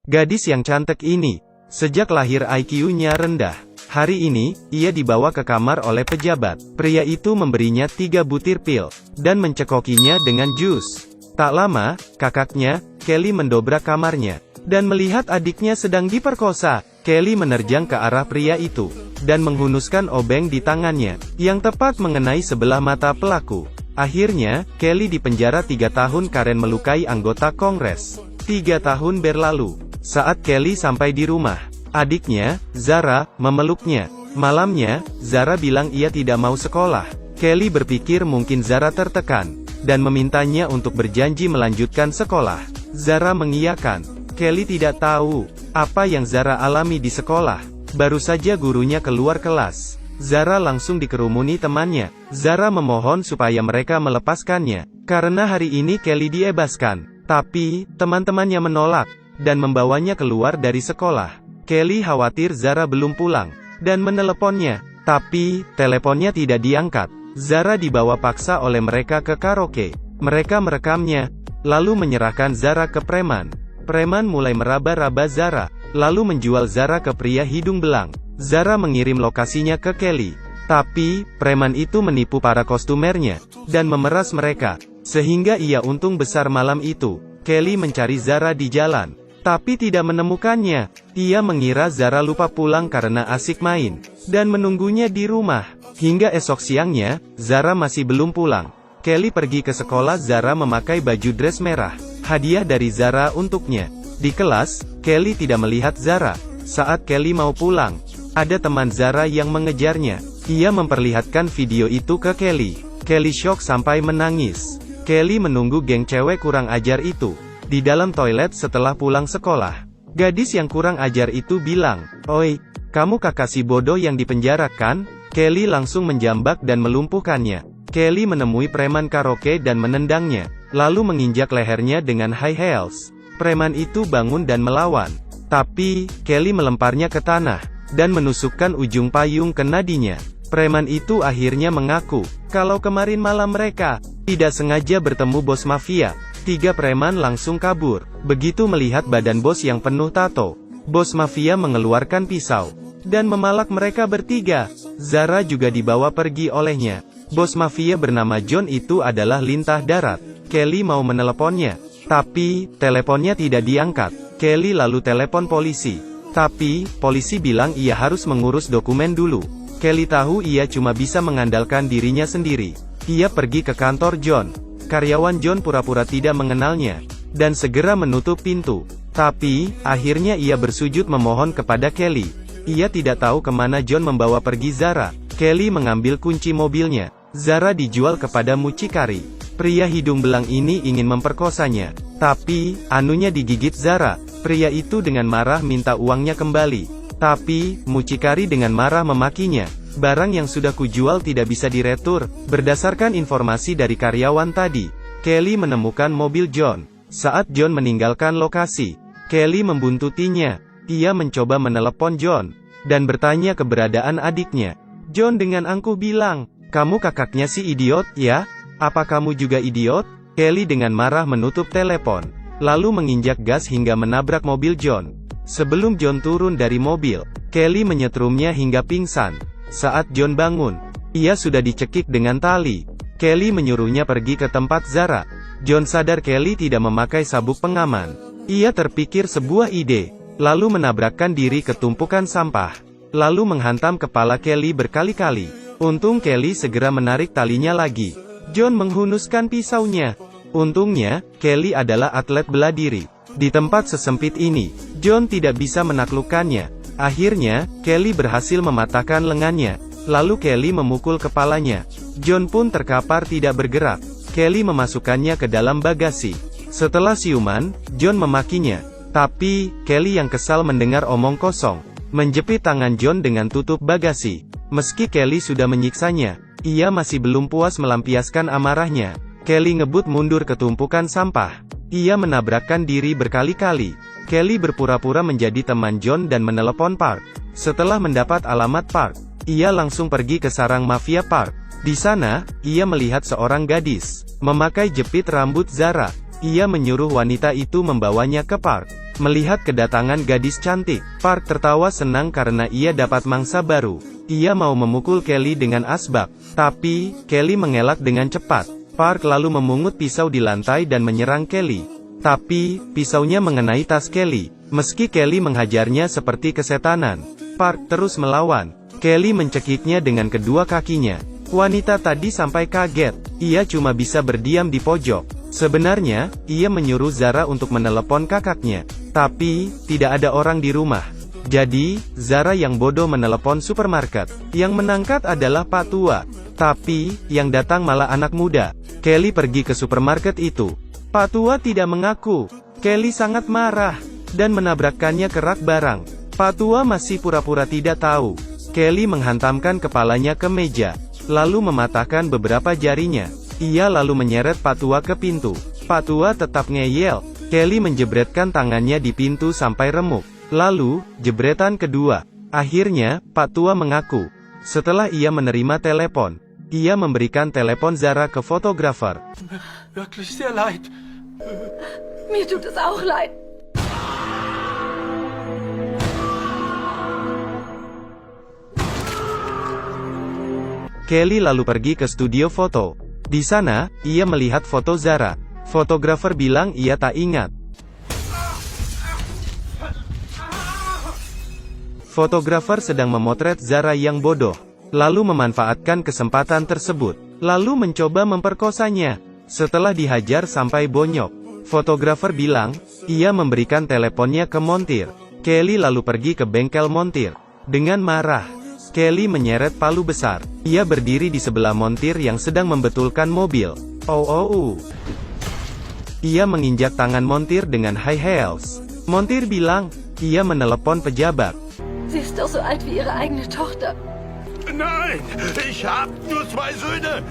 Gadis yang cantik ini, sejak lahir IQ-nya rendah. Hari ini, ia dibawa ke kamar oleh pejabat. Pria itu memberinya 3 butir pil, dan mencekokinya dengan jus. Tak lama, kakaknya, Kelly mendobrak kamarnya, dan melihat adiknya sedang diperkosa. Kelly menerjang ke arah pria itu, dan menghunuskan obeng di tangannya, yang tepat mengenai sebelah mata pelaku. Akhirnya, Kelly dipenjara 3 tahun karena melukai anggota Kongres. 3 tahun berlalu. Saat Kelly sampai di rumah, adiknya, Zara, memeluknya. Malamnya, Zara bilang ia tidak mau sekolah. Kelly berpikir mungkin Zara tertekan, dan memintanya untuk berjanji melanjutkan sekolah. Zara mengiyakan. Kelly tidak tahu apa yang Zara alami di sekolah. Baru saja gurunya keluar kelas, Zara langsung dikerumuni temannya. Zara memohon supaya mereka melepaskannya, karena hari ini Kelly dibebaskan. Tapi, teman-temannya menolak, dan membawanya keluar dari sekolah. Kelly khawatir Zara belum pulang, dan meneleponnya. Tapi, teleponnya tidak diangkat. Zara dibawa paksa oleh mereka ke karaoke. Mereka merekamnya, lalu menyerahkan Zara ke preman. Preman mulai meraba-raba Zara, lalu menjual Zara ke pria hidung belang. Zara mengirim lokasinya ke Kelly. Tapi, preman itu menipu para kostumernya, dan memeras mereka, sehingga ia untung besar malam itu. Kelly mencari Zara di jalan, tapi tidak menemukannya. Ia mengira Zara lupa pulang karena asik main, dan menunggunya di rumah. Hingga esok siangnya, Zara masih belum pulang. Kelly pergi ke sekolah. Zara memakai baju dress merah, hadiah dari Zara untuknya. Di kelas, Kelly tidak melihat Zara. Saat Kelly mau pulang, ada teman Zara yang mengejarnya. Ia memperlihatkan video itu ke Kelly. Kelly shock sampai menangis. Kelly menunggu geng cewek kurang ajar itu di dalam toilet setelah pulang sekolah. Gadis yang kurang ajar itu bilang, "Oi, kamu kakak si bodoh yang dipenjara kan?" Kelly langsung menjambak dan melumpuhkannya. Kelly menemui preman karaoke dan menendangnya, lalu menginjak lehernya dengan high heels. Preman itu bangun dan melawan, tapi Kelly melemparnya ke tanah, dan menusukkan ujung payung ke nadinya. Preman itu akhirnya mengaku, kalau kemarin malam mereka tidak sengaja bertemu bos mafia. 3 preman langsung kabur. Begitu melihat badan bos yang penuh tato, bos mafia mengeluarkan pisau, dan memalak mereka bertiga. Zara juga dibawa pergi olehnya. Bos mafia bernama John itu adalah lintah darat. Kelly mau meneleponnya, tapi teleponnya tidak diangkat. Kelly lalu telepon polisi, tapi polisi bilang ia harus mengurus dokumen dulu. Kelly tahu ia cuma bisa mengandalkan dirinya sendiri. Ia pergi ke kantor John. Karyawan John pura-pura tidak mengenalnya, dan segera menutup pintu. Tapi, akhirnya ia bersujud memohon kepada Kelly. Ia tidak tahu kemana John membawa pergi Zara. Kelly mengambil kunci mobilnya. Zara dijual kepada mucikari. Pria hidung belang ini ingin memperkosanya. Tapi, anunya digigit Zara. Pria itu dengan marah minta uangnya kembali. Tapi, mucikari dengan marah memakinya. Barang yang sudah kujual tidak bisa diretur. Berdasarkan informasi dari karyawan tadi, Kelly menemukan mobil John. Saat John meninggalkan lokasi, Kelly membuntutinya. Ia mencoba menelepon John, dan bertanya keberadaan adiknya. John dengan angkuh bilang, "Kamu kakaknya si idiot, ya? Apa kamu juga idiot?" Kelly dengan marah menutup telepon, lalu menginjak gas hingga menabrak mobil John. Sebelum John turun dari mobil, Kelly menyetrumnya hingga pingsan. Saat John bangun, ia sudah dicekik dengan tali. Kelly menyuruhnya pergi ke tempat Zara. John sadar Kelly tidak memakai sabuk pengaman. Ia terpikir sebuah ide, lalu menabrakkan diri ke tumpukan sampah, lalu menghantam kepala Kelly berkali-kali. Untung Kelly segera menarik talinya lagi. John menghunuskan pisaunya. Untungnya, Kelly adalah atlet bela diri. Di tempat sesempit ini, John tidak bisa menaklukkannya. Akhirnya, Kelly berhasil mematahkan lengannya. Lalu Kelly memukul kepalanya. John pun terkapar tidak bergerak. Kelly memasukkannya ke dalam bagasi. Setelah siuman, John memakinya. Tapi, Kelly yang kesal mendengar omong kosong, menjepit tangan John dengan tutup bagasi. Meski Kelly sudah menyiksanya, ia masih belum puas melampiaskan amarahnya. Kelly ngebut mundur ke tumpukan sampah. Ia menabrakkan diri berkali-kali. Kelly berpura-pura menjadi teman John dan menelepon Park. Setelah mendapat alamat Park, ia langsung pergi ke sarang mafia Park. Di sana, ia melihat seorang gadis memakai jepit rambut Zara. Ia menyuruh wanita itu membawanya ke Park. Melihat kedatangan gadis cantik, Park tertawa senang karena ia dapat mangsa baru. Ia mau memukul Kelly dengan asbak, tapi Kelly mengelak dengan cepat. Park lalu memungut pisau di lantai dan menyerang Kelly. Tapi pisaunya mengenai tas Kelly. Meski Kelly menghajarnya seperti kesetanan, Park terus melawan. Kelly mencekiknya dengan kedua kakinya. Wanita tadi sampai kaget. Ia cuma bisa berdiam di pojok. Sebenarnya, ia menyuruh Zara untuk menelepon kakaknya. Tapi, tidak ada orang di rumah. Jadi, Zara yang bodoh menelepon supermarket. Yang menangkat adalah Pak Tua. Tapi, yang datang malah anak muda. Kelly pergi ke supermarket itu. Pak Tua tidak mengaku. Kelly sangat marah, dan menabrakkannya ke rak barang. Pak Tua masih pura-pura tidak tahu. Kelly menghantamkan kepalanya ke meja, lalu mematahkan beberapa jarinya. Ia lalu menyeret Pak Tua ke pintu. Pak Tua tetap ngeyel. Kelly menjebretkan tangannya di pintu sampai remuk. Lalu, jebretan kedua. Akhirnya, Pak Tua mengaku. Setelah ia menerima telepon, ia memberikan telepon Zara ke fotografer. Wirklich sehr leid. Mir tut es auch leid. Kelly lalu pergi ke studio foto. Di sana, ia melihat foto Zara. Fotografer bilang ia tak ingat. Fotografer sedang memotret Zara yang bodoh, lalu memanfaatkan kesempatan tersebut, lalu mencoba memperkosanya. Setelah dihajar sampai bonyok, fotografer bilang, ia memberikan teleponnya ke montir. Kelly lalu pergi ke bengkel montir. Dengan marah, Kelly menyeret palu besar. Ia berdiri di sebelah montir yang sedang membetulkan mobil. Ia menginjak tangan montir dengan high heels. Montir bilang, ia menelepon pejabat. Sie ist doch so alt wie ihre eigene Tochter. Nein, ich hab nur 2 Söhne.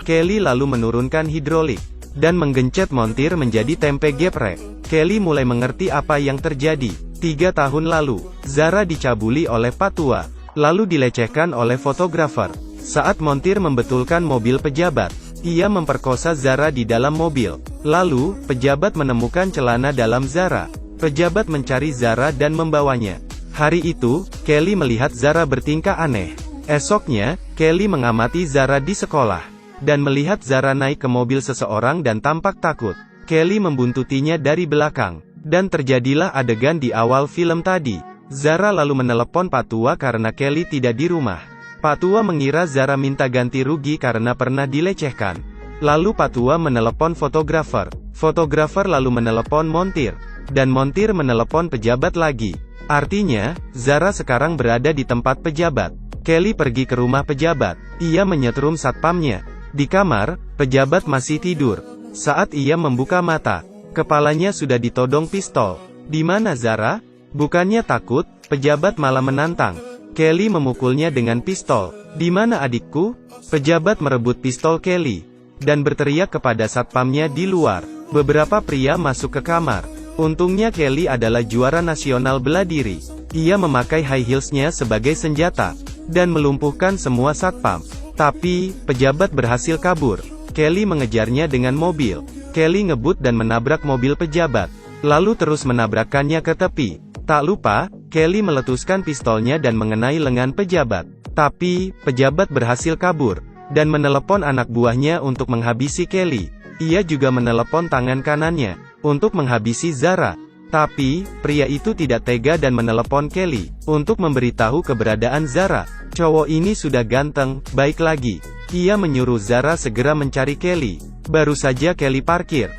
Kelly lalu menurunkan hidrolik, dan menggencet montir menjadi tempe geprek. Kelly mulai mengerti apa yang terjadi. 3 tahun lalu, Zara dicabuli oleh Pak Tua, lalu dilecehkan oleh fotografer. Saat montir membetulkan mobil pejabat, ia memperkosa Zara di dalam mobil. Lalu, pejabat menemukan celana dalam Zara. Pejabat mencari Zara dan membawanya. Hari itu, Kelly melihat Zara bertingkah aneh. Esoknya, Kelly mengamati Zara di sekolah, dan melihat Zara naik ke mobil seseorang dan tampak takut. Kelly membuntutinya dari belakang. Dan terjadilah adegan di awal film tadi. Zara lalu menelepon Pak Tua karena Kelly tidak di rumah. Pak Tua mengira Zara minta ganti rugi karena pernah dilecehkan. Lalu Pak Tua menelepon fotografer. Fotografer lalu menelepon montir. Dan montir menelepon pejabat lagi. Artinya, Zara sekarang berada di tempat pejabat. Kelly pergi ke rumah pejabat. Ia menyetrum satpamnya. Di kamar, pejabat masih tidur. Saat ia membuka mata, kepalanya sudah ditodong pistol. Di mana Zara? Bukannya takut, pejabat malah menantang. Kelly memukulnya dengan pistol. Di mana adikku? Pejabat merebut pistol Kelly, dan berteriak kepada satpamnya di luar. Beberapa pria masuk ke kamar. Untungnya Kelly adalah juara nasional bela diri. Ia memakai high heelsnya sebagai senjata, dan melumpuhkan semua satpam. Tapi, pejabat berhasil kabur. Kelly mengejarnya dengan mobil. Kelly ngebut dan menabrak mobil pejabat, lalu terus menabrakkannya ke tepi. Tak lupa, Kelly meletuskan pistolnya dan mengenai lengan pejabat. Tapi, pejabat berhasil kabur, dan menelepon anak buahnya untuk menghabisi Kelly. Ia juga menelepon tangan kanannya, untuk menghabisi Zara. Tapi, pria itu tidak tega dan menelepon Kelly, untuk memberitahu keberadaan Zara. Cowok ini sudah ganteng, baik lagi. Ia menyuruh Zara segera mencari Kelly. Baru saja Kelly parkir.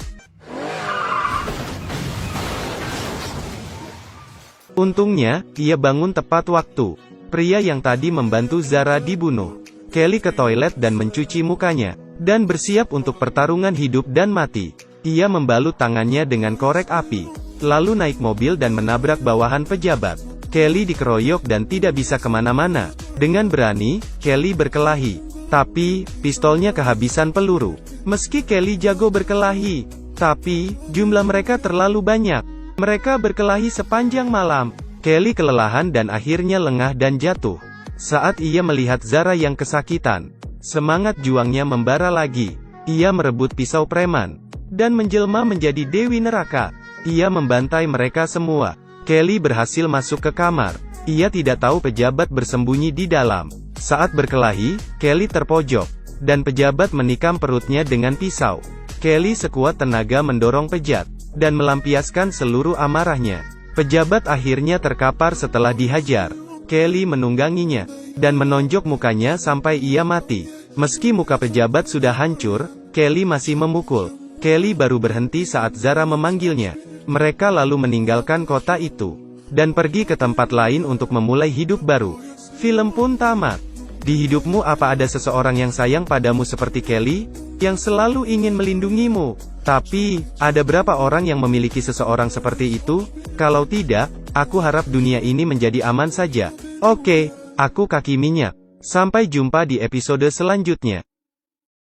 Untungnya, ia bangun tepat waktu. Pria yang tadi membantu Zara dibunuh. Kelly ke toilet dan mencuci mukanya, dan bersiap untuk pertarungan hidup dan mati. Ia membalut tangannya dengan korek api, lalu naik mobil dan menabrak bawahan pejabat. Kelly dikeroyok dan tidak bisa kemana-mana. Dengan berani, Kelly berkelahi. Tapi, pistolnya kehabisan peluru. Meski Kelly jago berkelahi, tapi, jumlah mereka terlalu banyak. Mereka berkelahi sepanjang malam. Kelly kelelahan dan akhirnya lengah dan jatuh. Saat ia melihat Zara yang kesakitan, semangat juangnya membara lagi. Ia merebut pisau preman, dan menjelma menjadi Dewi Neraka. Ia membantai mereka semua. Kelly berhasil masuk ke kamar. Ia tidak tahu pejabat bersembunyi di dalam. Saat berkelahi, Kelly terpojok, dan pejabat menikam perutnya dengan pisau. Kelly sekuat tenaga mendorong pejat, dan melampiaskan seluruh amarahnya. Pejabat akhirnya terkapar setelah dihajar. Kelly menungganginya, dan menonjok mukanya sampai ia mati. Meski muka pejabat sudah hancur, Kelly masih memukul. Kelly baru berhenti saat Zara memanggilnya. Mereka lalu meninggalkan kota itu, dan pergi ke tempat lain untuk memulai hidup baru. Film pun tamat. Di hidupmu apa ada seseorang yang sayang padamu seperti Kelly, yang selalu ingin melindungimu? Tapi, ada berapa orang yang memiliki seseorang seperti itu? Kalau tidak, aku harap dunia ini menjadi aman saja. Oke, aku Kaki Minyak. Sampai jumpa di episode selanjutnya.